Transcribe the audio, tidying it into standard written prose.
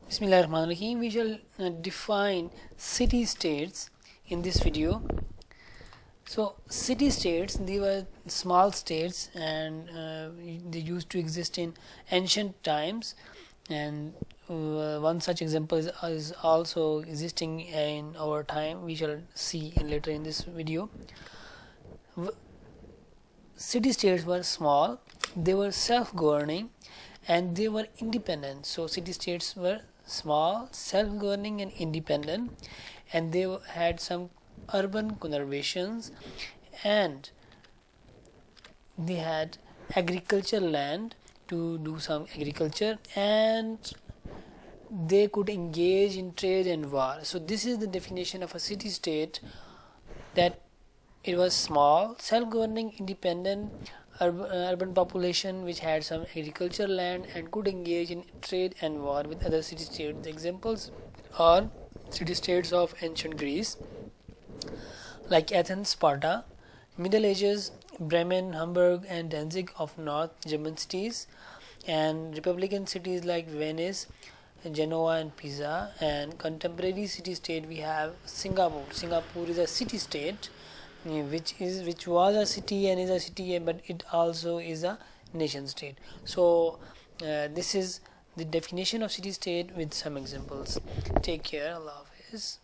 Bismillahirrahmanirrahim. We shall define city states in this video. So city states, they were small states, and they used to exist in ancient times, and one such example is also existing in our time. We shall see later in this video. City states were small, they were self-governing, and they were independent. So city states were small, self-governing and independent, and they had some urban conurbations, and they had agricultural land to do some agriculture, and they could engage in trade and war. So this is the definition of a city state, that it was small, self-governing, independent, urban population which had some agricultural land and could engage in trade and war with other city states. The examples are city states of ancient Greece like Athens, Sparta, Middle Ages, Bremen, Hamburg and Danzig of North German cities, and republican cities like Venice, Genoa and Pisa. And contemporary city state, we have Singapore. Singapore is a city state which was a city and is a city, but it also is a nation state. So this is the definition of city state with some examples. Take care. Allah Hafiz.